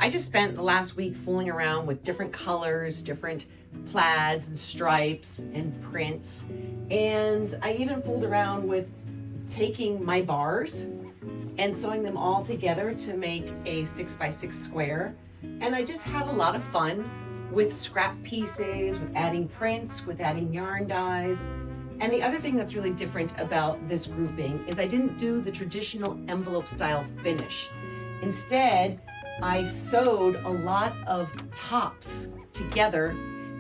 I just spent the last week fooling around with different colors, different plaids and stripes and prints. And I even fooled around with taking my bars and sewing them all together to make a 6x6 square. And I just had a lot of fun with scrap pieces, with adding prints, with adding yarn dyes. And the other thing that's really different about this grouping is I didn't do the traditional envelope style finish. Instead, I sewed a lot of tops together,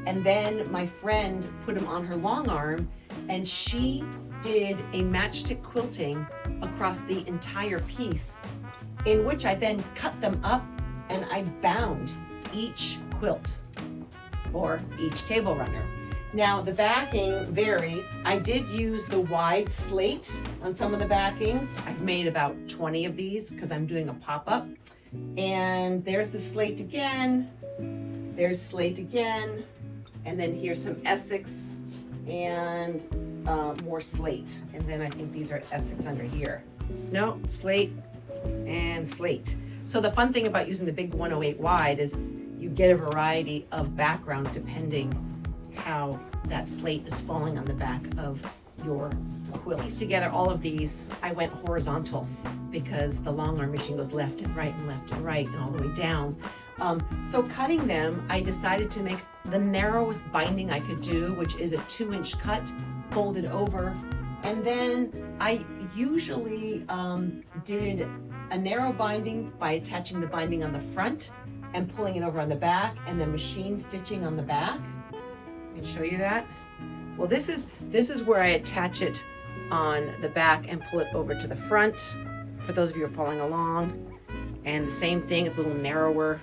and then my friend put them on her long arm, and she did a matchstick quilting across the entire piece, in which I then cut them up and I bound each quilt or each table runner. Now the backing varies. I did use the wide slate on some of the backings. I've made about 20 of these because I'm doing a pop-up. And there's the slate again, there's slate again, and then here's some Essex and more slate. And then I think these are Essex under here. No, slate and slate. So the fun thing about using the big 108 wide is you get a variety of backgrounds depending how that slate is falling on the back of your quilt. Piece together all of these, I went horizontal because the long arm machine goes left and right and left and right and all the way down. So cutting them, I decided to make the narrowest binding I could do, which is a 2-inch cut, folded over. And then I usually did a narrow binding by attaching the binding on the front and pulling it over on the back, and then machine stitching on the back. I can show you that. Well, this is where I attach it on the back and pull it over to the front, for those of you who are following along. And the same thing, it's a little narrower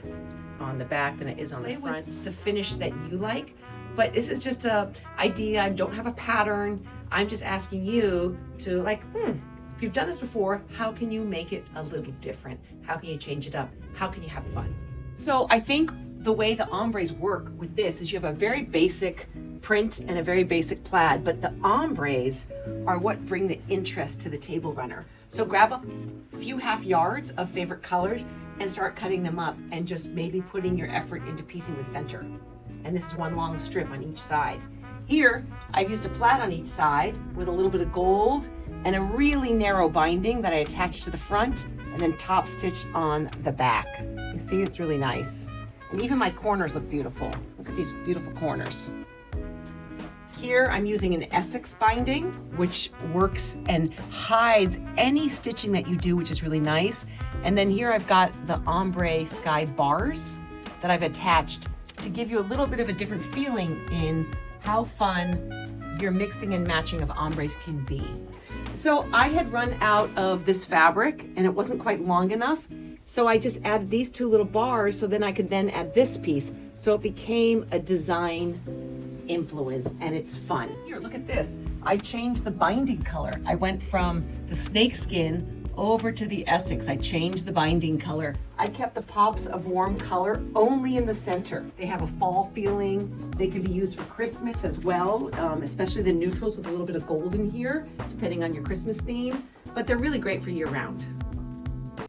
on the back than it is on the front. With the finish that you like, but this is just a idea. I don't have a pattern. I'm just asking you to if you've done this before, how can you make it a little different? How can you change it up? How can you have fun? So I think the way the ombres work with this is you have a very basic print and a very basic plaid, but the ombres are what bring the interest to the table runner. So grab a few half yards of favorite colors and start cutting them up, and just maybe putting your effort into piecing the center. And this is one long strip on each side. Here, I've used a plaid on each side with a little bit of gold and a really narrow binding that I attached to the front and then top stitched on the back. You see, it's really nice. And even my corners look beautiful. Look at these beautiful corners. Here I'm using an Essex binding, which works and hides any stitching that you do, which is really nice. And then here I've got the ombre sky bars that I've attached to give you a little bit of a different feeling in how fun your mixing and matching of ombres can be. So I had run out of this fabric and it wasn't quite long enough. So I just added these 2 little bars so then I could then add this piece. So it became a design influence, and it's fun. Here, look at this. I changed the binding color. I went from the snakeskin over to the Essex. I changed the binding color. I kept the pops of warm color only in the center. They have a fall feeling. They can be used for Christmas as well, especially the neutrals with a little bit of gold in here, depending on your Christmas theme. But they're really great for year round.